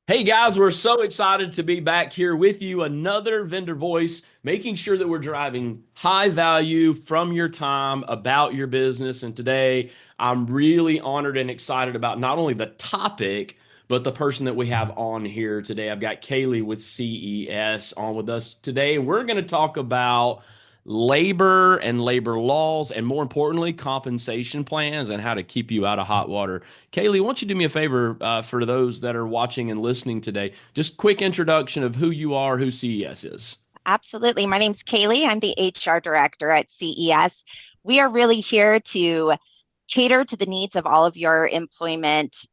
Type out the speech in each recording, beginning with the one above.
Hey guys, we're so excited to be back here with you. Another vendor voice, making sure that we're driving high value from your time about your business. And today, I'm really honored and excited about not only the topic, but the person that we have on here today. I've got Kaylee with CES on with us today. We're going to talk about labor and labor laws, and more importantly, compensation plans and how to keep you out of hot water. Kaylee, why don't you do me a favor for those that are watching and listening today? Just quick introduction of who you are, who CES is. Absolutely. My name's Kaylee. I'm the HR director at CES. We are really here to cater to the needs of all of your employment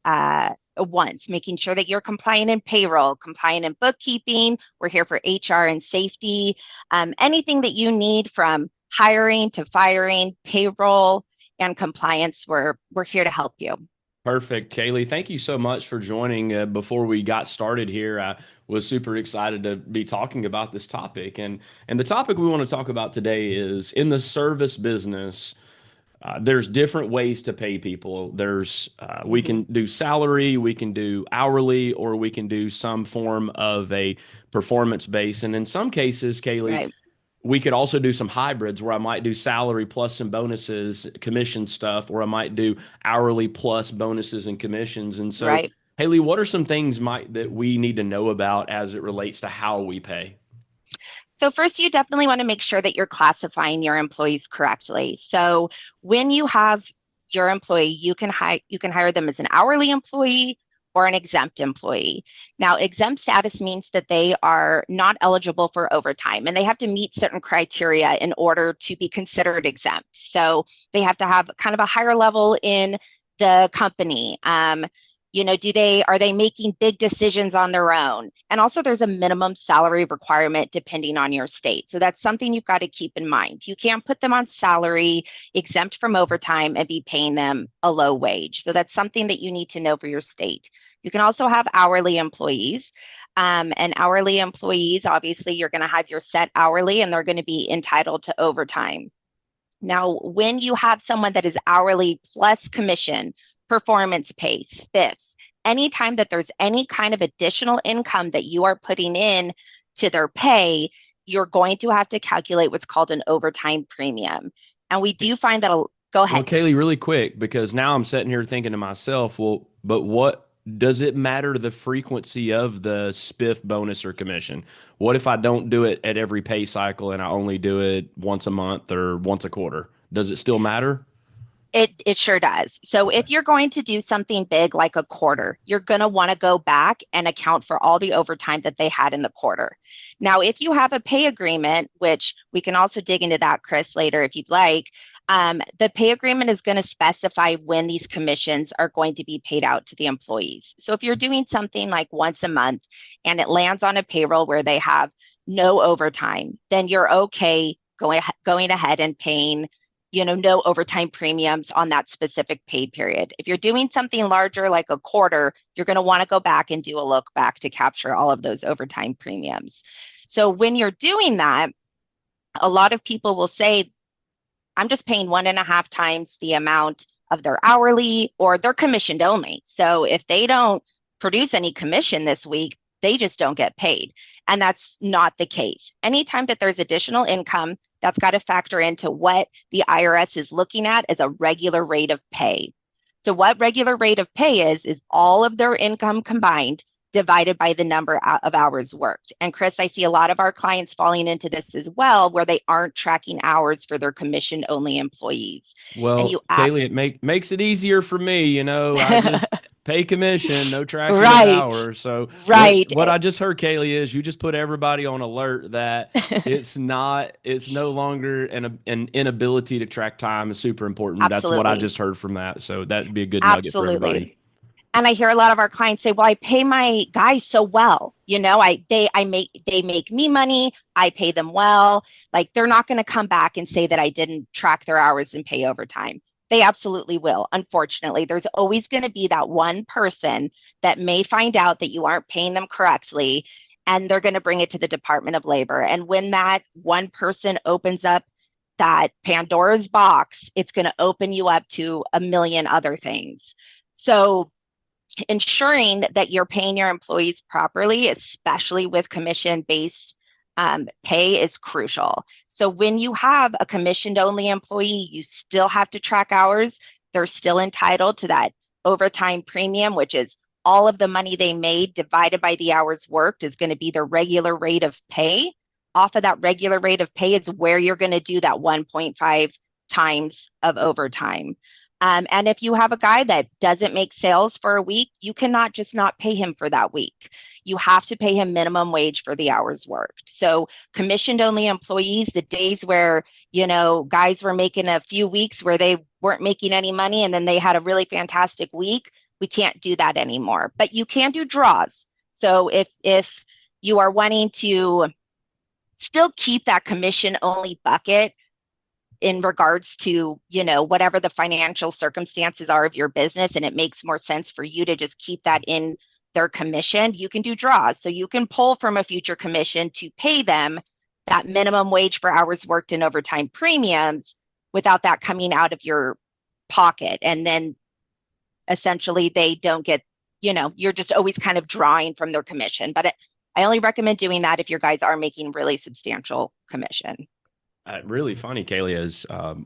wants, making sure that you're compliant in payroll, compliant in bookkeeping. We're here for HR and safety. Anything that you need from hiring to firing, payroll, and compliance, we're here to help you. Perfect, Kaylee. Thank you so much for joining. Before we got started here, I was super excited to be talking about this topic, and the topic we want to talk about today is in the service business. There's different ways to pay people. We Mhm. can do salary, we can do hourly, or we can do some form of a performance base. And in some cases, Kaylee, Right, we could also do some hybrids where I might do salary plus some bonuses, commission stuff, or I might do hourly plus bonuses and commissions. And so, right. Haley, what are some things might that we need to know about as it relates to how we pay? So first, you definitely want to make sure that you're classifying your employees correctly. So when you have your employee, you can hire them as an hourly employee or an exempt employee. Now, exempt status means that they are not eligible for overtime and they have to meet certain criteria in order to be considered exempt. So they have to have kind of a higher level in the company. Are they making big decisions on their own? And also there's a minimum salary requirement depending on your state. So that's something you've got to keep in mind. You can't put them on salary exempt from overtime and be paying them a low wage. So that's something that you need to know for your state. You can also have hourly employees. And hourly employees, obviously, you're going to have your set hourly and they're going to be entitled to overtime. Now, when you have someone that is hourly plus commission, performance pay, spiffs, anytime that there's any kind of additional income that you are putting in to their pay, you're going to have to calculate what's called an overtime premium. And we do find that, go Well, ahead. Kaylee, really quick, because now I'm sitting here thinking to myself, well, but what does it matter to the frequency of the spiff bonus or commission? What if I don't do it at every pay cycle and I only do it once a month or once a quarter? Does it still matter? It sure does. So if you're going to do something big like a quarter, you're going to want to go back and account for all the overtime that they had in the quarter. Now, if you have a pay agreement, which we can also dig into that, Chris, later if you'd like, the pay agreement is going to specify when these commissions are going to be paid out to the employees. So if you're doing something like once a month and it lands on a payroll where they have no overtime, then you're okay going ahead and paying no overtime premiums on that specific pay period. If you're doing something larger like a quarter, you're going to want to go back and do a look back to capture all of those overtime premiums. So when you're doing that, a lot of people will say, I'm just paying 1.5 times the amount of their hourly or they're commissioned only. So if they don't produce any commission this week, they just don't get paid. And that's not the case. Anytime that there's additional income, that's got to factor into what the IRS is looking at as a regular rate of pay. So what regular rate of pay is all of their income combined divided by the number of hours worked. And Chris, I see a lot of our clients falling into this as well, where they aren't tracking hours for their commission only employees. And Well, you Kaylee, it makes it easier for me. I just pay commission, no tracking of right, hours. So right. what I just heard, Kaylee, is you just put everybody on alert that it's no longer an inability to track time is super important. That's what I Absolutely. just heard from that. So that'd be a good nugget for everybody. Absolutely. And I hear a lot of our clients say, "Well, I pay my guys so well. They make me money. I pay them well. Like they're not going to come back and say that I didn't track their hours and pay overtime." They absolutely will. Unfortunately, there's always going to be that one person that may find out that you aren't paying them correctly, and they're going to bring it to the Department of Labor. And when that one person opens up that Pandora's box, it's going to open you up to a million other things. So ensuring that you're paying your employees properly, especially with commission-based pay, is crucial. So when you have a commissioned only employee, you still have to track hours. They're still entitled to that overtime premium, which is all of the money they made divided by the hours worked is going to be the regular rate of pay. Off of that regular rate of pay is where you're going to do that 1.5 times of overtime. And if you have a guy that doesn't make sales for a week, you cannot just not pay him for that week. You have to pay him minimum wage for the hours worked. So commissioned only employees, the days where, guys were making a few weeks where they weren't making any money and then they had a really fantastic week, we can't do that anymore. But you can do draws. So if you are wanting to still keep that commission only bucket in regards to, whatever the financial circumstances are of your business, and it makes more sense for you to just keep that in their commission, you can do draws. So you can pull from a future commission to pay them that minimum wage for hours worked in overtime premiums without that coming out of your pocket. And then essentially they don't get, you're just always kind of drawing from their commission. But I only recommend doing that if your guys are making really substantial commission. Really funny, Kaylee,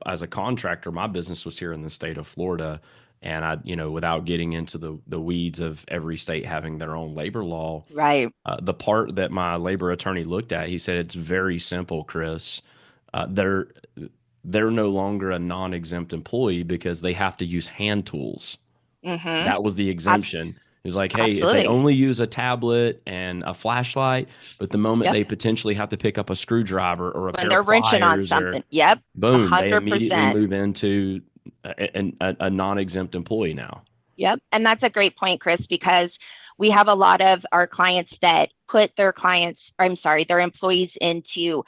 as a contractor, my business was here in the state of Florida, and without getting into the weeds of every state having their own labor law, Right. the part that my labor attorney looked at, he said it's very simple, Chris. They're no longer a non-exempt employee because they have to use hand tools. Mm-hmm. That was the Abs- exemption. It was like, hey, if they absolutely. only use a tablet and a flashlight, but the moment Yep. they potentially have to pick up a screwdriver or a When pair of they're wrenching on pliers or something. Yep. A boom, they hundred immediately percent. move into a non-exempt employee now. Yep. And that's a great point, Chris, because we have a lot of our clients that put their employees into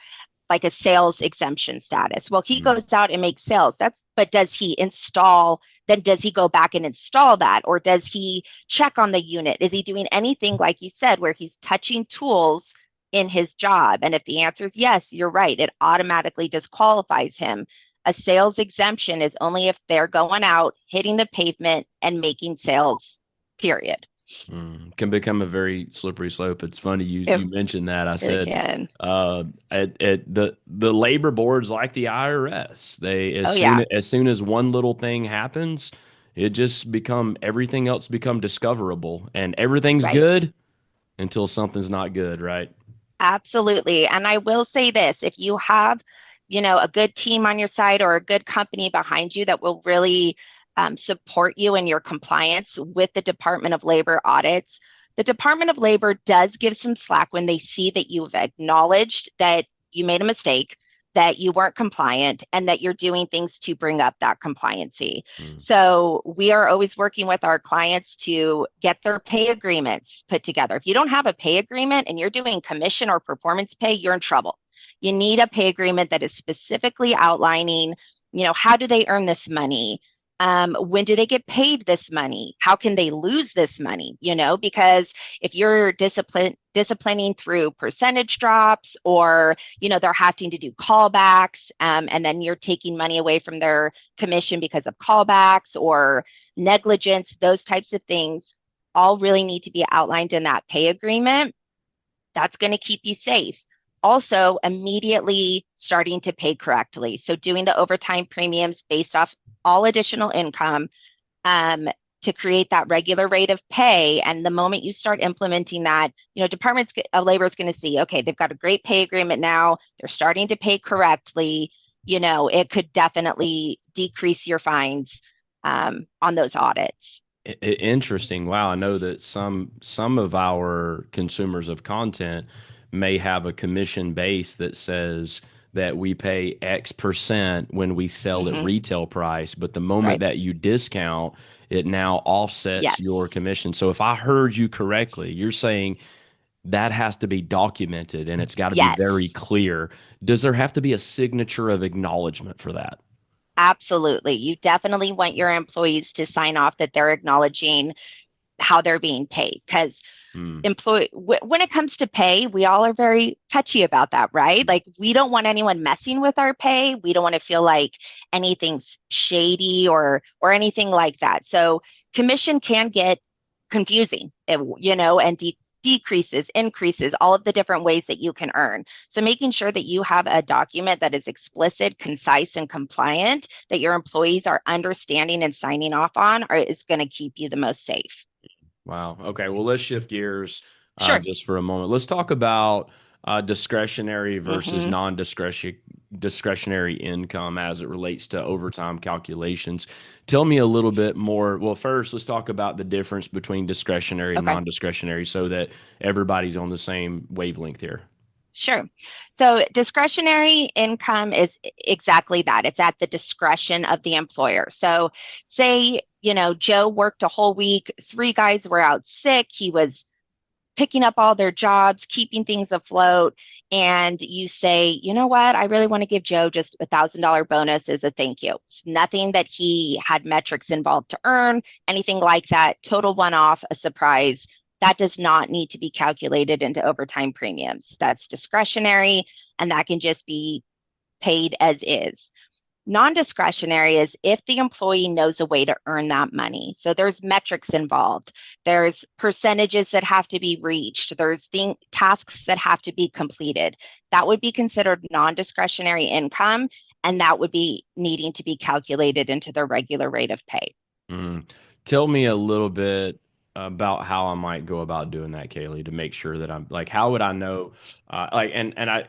like a sales exemption status. Well, he Mm. goes out and makes sales. But does he install? Then does he go back and install that? Or does he check on the unit? Is he doing anything, like you said, where he's touching tools in his job? And if the answer is yes, you're right. It automatically disqualifies him. A sales exemption is only if they're going out, hitting the pavement, and making sales, period. Can become a very slippery slope. It's funny It, you mentioned that. I it said can. at the labor boards like the IRS, they Oh, yeah. as soon as one little thing happens, it just become everything else become discoverable, and everything's Right. good until something's not good, right? Absolutely. And I will say this, if you have, a good team on your side or a good company behind you that will really support you in your compliance with the Department of Labor audits, the Department of Labor does give some slack when they see that you've acknowledged that you made a mistake, that you weren't compliant, and that you're doing things to bring up that compliancy. Mm. So we are always working with our clients to get their pay agreements put together. If you don't have a pay agreement and you're doing commission or performance pay, you're in trouble. You need a pay agreement that is specifically outlining, how do they earn this money? When do they get paid this money? How can they lose this money? Because if you're disciplining through percentage drops, or they're having to do callbacks, and then you're taking money away from their commission because of callbacks or negligence, those types of things all really need to be outlined in that pay agreement. That's going to keep you safe. Also, immediately starting to pay correctly. So doing the overtime premiums based off all additional income, to create that regular rate of pay. And the moment you start implementing that, Department of Labor is going to see, okay, they've got a great pay agreement now. They're starting to pay correctly. It could definitely decrease your fines on those audits. Interesting. Wow. I know that some of our consumers of content may have a commission base that says that we pay X percent when we sell at Mm-hmm. retail price, but the moment Right. that you discount, it now offsets your Yes. commission. So if I heard you correctly, you're saying that has to be documented and it's got to be very Yes. clear. Does there have to be a signature of acknowledgement for that? Absolutely. You definitely want your employees to sign off that they're acknowledging how they're being paid, because Hmm. when it comes to pay, we all are very touchy about that, right? Like, we don't want anyone messing with our pay. We don't want to feel like anything's shady or anything like that. So commission can get confusing, and decreases, increases, all of the different ways that you can earn. So making sure that you have a document that is explicit, concise, and compliant that your employees are understanding and signing off on is going to keep you the most safe. Wow. Okay. Well, let's shift gears Sure. just for a moment. Let's talk about discretionary versus Hmm. discretionary income as it relates to overtime calculations. Tell me a little bit more. Well, first, let's talk about the difference between discretionary and Okay. non-discretionary so that everybody's on the same wavelength here. Sure. So discretionary income is exactly that. It's at the discretion of the employer. So say, Joe worked a whole week, three guys were out sick, he was picking up all their jobs, keeping things afloat, and you say, you know what, I really want to give Joe just $1,000 bonus as a thank you. It's nothing that he had metrics involved to earn, anything like that, total one-off, a surprise. That does not need to be calculated into overtime premiums. That's discretionary, and that can just be paid as is. Non-discretionary is if the employee knows a way to earn that money. So there's metrics involved. There's percentages that have to be reached. There's tasks that have to be completed. That would be considered non-discretionary income, and that would be needing to be calculated into their regular rate of pay. Mm. Tell me a little bit about how I might go about doing that, Kaylee, to make sure that I'm like, how would I know?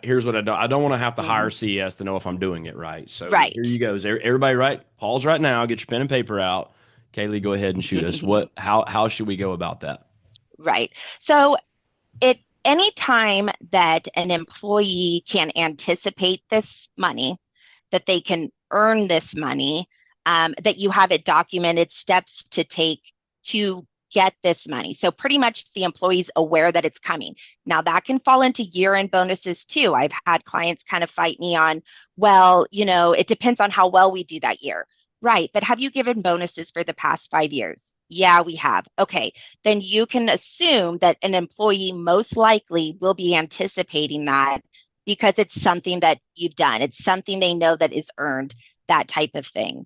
Here's what I don't want to have to hire Mhm. CES to know if I'm doing it right. So here Right. you go. Is everybody right? Pause right now. Get your pen and paper out. Kaylee, go ahead and shoot us. How should we go about that? Right. So any time that an employee can anticipate this money, that they can earn this money, that you have it documented, steps to take to get this money. So pretty much the employee's aware that it's coming. Now that can fall into year-end bonuses too. I've had clients kind of fight me on, well, it depends on how well we do that year. Right, but have you given bonuses for the past 5 years? Yeah, we have. Okay, then you can assume that an employee most likely will be anticipating that because it's something that you've done. It's something they know that is earned, that type of thing.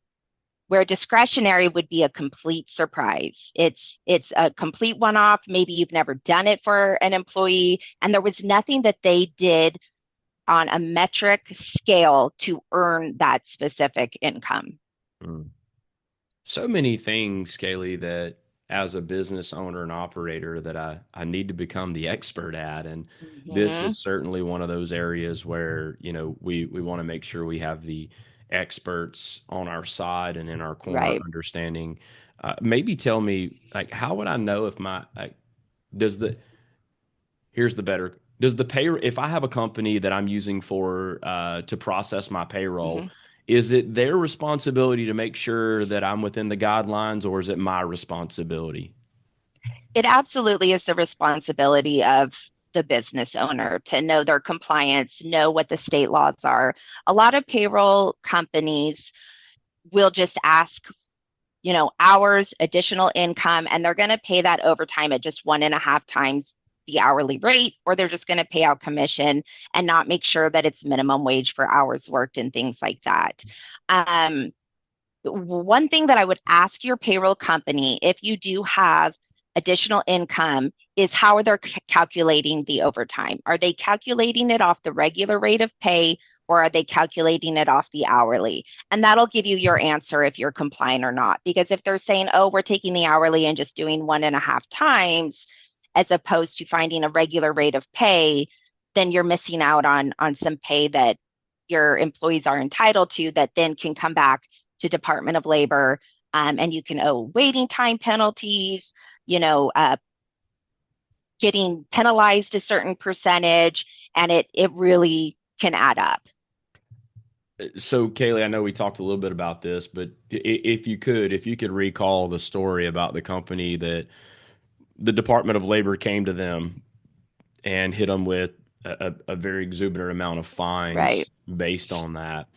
Where discretionary would be a complete surprise. It's a complete one-off. Maybe you've never done it for an employee, and there was nothing that they did on a metric scale to earn that specific income. Mm. So many things, Kaylee, that as a business owner and operator that I need to become the expert at. And this Mm-hmm. is certainly one of those areas where, we want to make sure we have the experts on our side and in our corner Right. understanding. Maybe tell me, like, how would I know if does the, here's the better, does the pay, if I have a company that I'm using to process my Mm-hmm. payroll, is it their responsibility to make sure that I'm within the guidelines, or is it my responsibility? It absolutely is the responsibility of the business owner to know their compliance, know what the state laws are. A lot of payroll companies will just ask, hours, additional income, and they're going to pay that overtime at just 1.5 times the hourly rate, or they're just going to pay out commission and not make sure that it's minimum wage for hours worked and things like that. Um, One thing that I would ask your payroll company if you do have additional income is how are they calculating the overtime? Are they calculating it off the regular rate of pay or are they calculating it off the hourly? And that'll give you your answer if you're compliant or not. Because if they're saying, oh, we're taking the hourly and just doing 1.5 times, as opposed to finding a regular rate of pay, then you're missing out on some pay that your employees are entitled to that then can come back to Department of Labor, and you can owe waiting time penalties, you know, uh, getting penalized a certain percentage, and it really can add up. So, Kaylee, I know we talked a little bit about this, but if you could recall the story about the company that the Department of Labor came to them and hit them with a very exuberant amount of Right, fines based on that.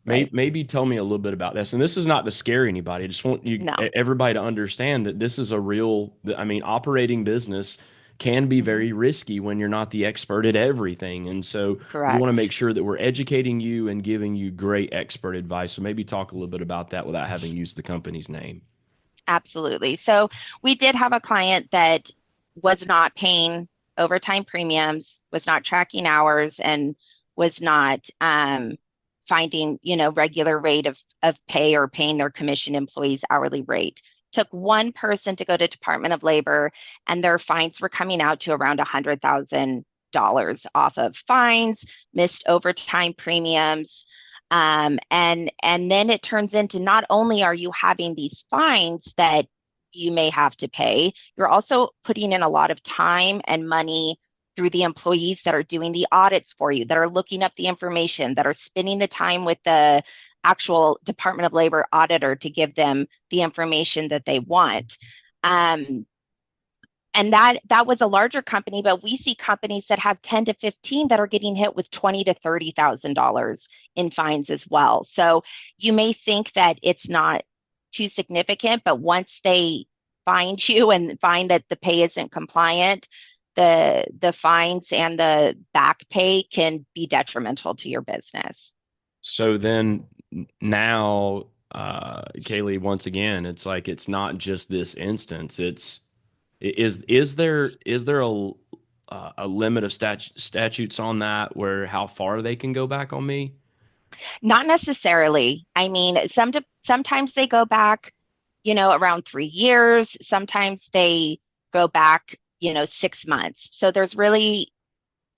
right. Maybe tell me a little bit about this. And this is not to scare anybody. I just want No. everybody to understand that this is a real, I mean, operating business can be Hmm. very risky when you're not the expert at everything. And so we want to make Correct. sure that we're educating you and giving you great expert advice. So maybe talk a little bit about that without having used the company's name. Absolutely. So we did have a client that was not paying overtime premiums, was not tracking hours, and was not finding, regular rate of pay or paying their commission employees hourly rate. Took one person to go to Department of Labor, and their fines were coming out to around $100,000 off of fines, missed overtime premiums. And then it turns into not only are you having these fines that you may have to pay, you're also putting in a lot of time and money through the employees that are doing the audits for you, that are looking up the information, that are spending the time with the actual Department of Labor auditor to give them the information that they want. And that was a larger company, but we see companies that have 10 to 15 that are getting hit with 20 to $30,000 in fines as well. So you may think that it's not too significant, but once they find you and find that the pay isn't compliant, the fines and the back pay can be detrimental to your business. So then now, Kaylee, once again, it's like it's not just this instance. Is there a limit of statutes on that where how far they can go back on me? Not necessarily. I mean, sometimes they go back, around 3 years. Sometimes they go back, 6 months. So there's really,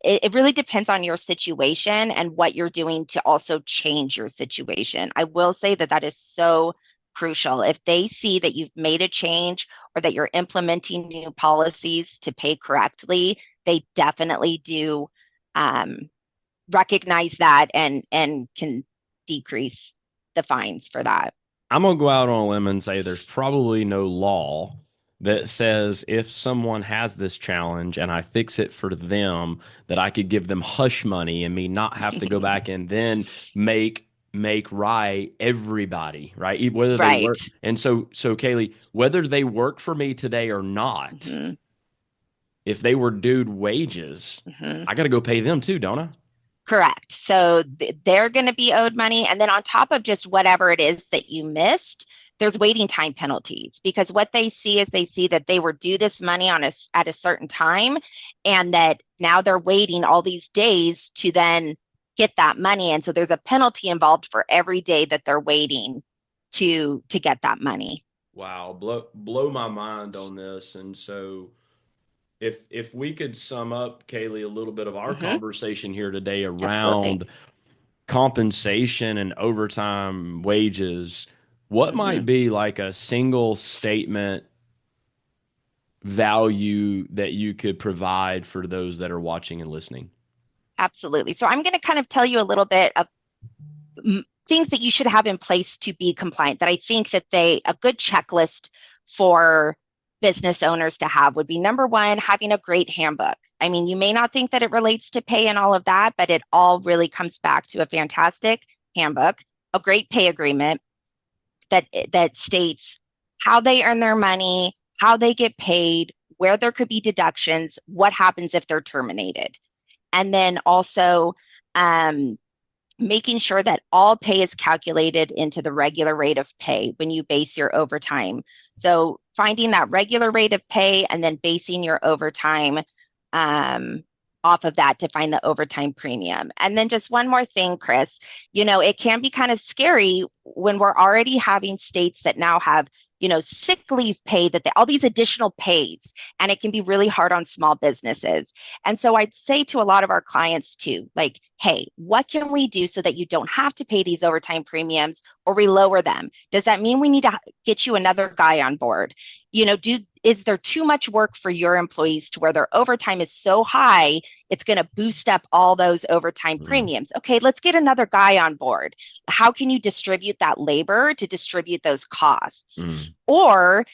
it really depends on your situation and what you're doing to also change your situation. I will say that that is so crucial. If they see that you've made a change or that you're implementing new policies to pay correctly, they definitely do recognize that and can decrease the fines for that. I'm gonna go out on a limb and say there's probably no law that says if someone has this challenge and I fix it for them, that I could give them hush money and me not have to go back and then make right everybody, right? Whether they Right. work. And so Kaylee, whether they work for me today or not, Hmm. if they were due wages, Hmm. I got to go pay them too, don't I? Correct. So they're going to be owed money. And then on top of just whatever it is that you missed, there's waiting time penalties because what they see is they see that they were due this money at a certain time and that now they're waiting all these days to then get that money. And so there's a penalty involved for every day that they're waiting to get that money. Wow, blow my mind on this. And so if we could sum up, Kaylee, a little bit of our Hmm. conversation here today Absolutely. around compensation and overtime wages, what Hmm. might be like a single statement value that you could provide for those that are watching and listening? Absolutely. So I'm going to kind of tell you a little bit of things that you should have in place to be compliant that I think that a good checklist for business owners to have would be number one, having a great handbook. I mean, you may not think that it relates to pay and all of that, but it all really comes back to a fantastic handbook, a great pay agreement that states how they earn their money, how they get paid, where there could be deductions, what happens if they're terminated. And then also making sure that all pay is calculated into the regular rate of pay when you base your overtime. So finding that regular rate of pay and then basing your overtime um, off of that to find the overtime premium. And then just one more thing, Chris, it can be kind of scary when we're already having states that now have, sick leave pay all these additional pays, and it can be really hard on small businesses. And so I'd say to a lot of our clients too, like, hey, what can we do so that you don't have to pay these overtime premiums or we lower them? Does that mean we need to get you another guy on board? Is there too much work for your employees to where their overtime is so high, it's going to boost up all those overtime Mm, premiums? Okay, let's get another guy on board. How can you distribute that labor to distribute those costs? mm, Or,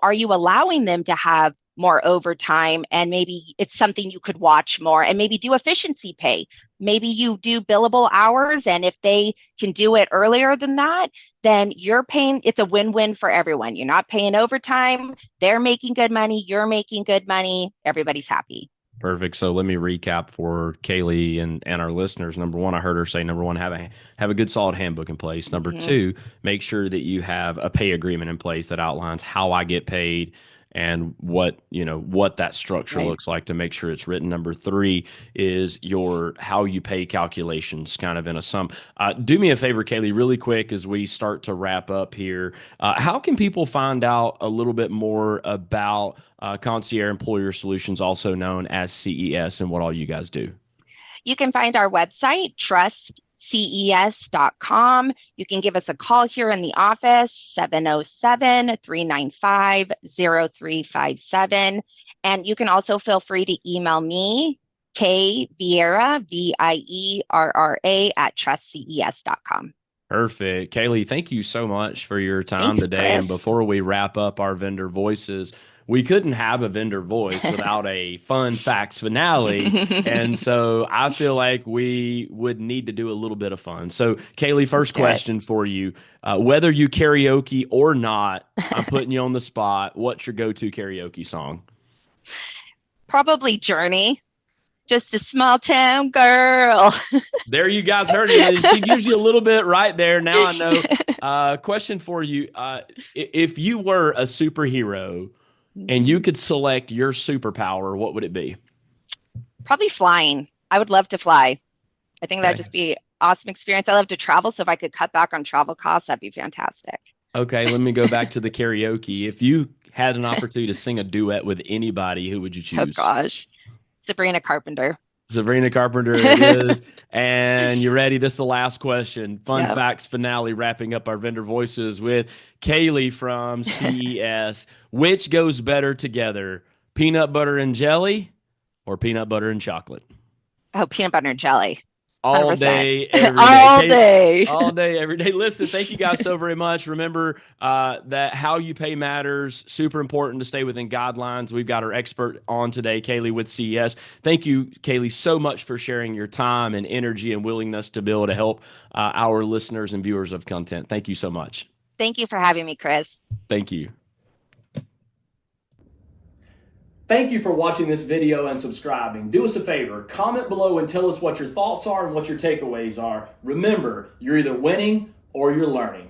are you allowing them to have more overtime and maybe it's something you could watch more and maybe do efficiency pay? Maybe you do billable hours, and if they can do it earlier than that, then it's a win-win for everyone. You're not paying overtime, they're making good money, you're making good money, everybody's happy. Perfect. So let me recap for Kaylee and our listeners. Number one, I heard her say, number one, have a good solid handbook in place. Number Hmm. two, make sure that you have a pay agreement in place that outlines how I get paid and what that structure Right. looks like to make sure it's written. Number three is your how you pay calculations, kind of in a sum. Do me a favor, Kaylee, really quick as we start to wrap up here. How can people find out a little bit more about Concierge Employer Solutions, also known as CES, and what all you guys do? You can find our website, trustces.com. You can give us a call here in the office, 707-395-0357. And you can also feel free to email me, K Vieira, Vierra, at trustces.com. Perfect. Kaylee, thank you so much for your time Thanks, today. And Chris. before we wrap up our vendor voices, we couldn't have a vendor voice without a fun facts finale. And so I feel like we would need to do a little bit of fun. So, Kaylee, Let's first do it. question for you. Whether you karaoke or not, I'm putting you on the spot. What's your go-to karaoke song? Probably Journey, just a small town girl. There you guys heard it. She gives you a little bit right there. Now I know. Question for you. If you were a superhero and you could select your superpower, what would it be? Probably flying. I would love to fly. I think that'd Okay. just be awesome experience. I love to travel, so if I could cut back on travel costs, that'd be fantastic. Okay, let me go back to the karaoke. If you had an opportunity to sing a duet with anybody, who would you Oh choose? gosh. Sabrina Carpenter. Sabrina Carpenter, it is. And you ready? This is the last question. Fun Yep. facts finale, wrapping up our vendor voices with Kaylee from CES. Which goes better together, peanut butter and jelly or peanut butter and chocolate? Oh, peanut butter and jelly. All 100%. day, every day. All day. All day, every day. Listen, thank you guys so very much. Remember that how you pay matters. Super important to stay within guidelines. We've got our expert on today, Kaylee with CES. Thank you, Kaylee, so much for sharing your time and energy and willingness to be able to help our listeners and viewers of content. Thank you so much. Thank you for having me, Chris. Thank you. Thank you for watching this video and subscribing. Do us a favor, comment below and tell us what your thoughts are and what your takeaways are. Remember, you're either winning or you're learning.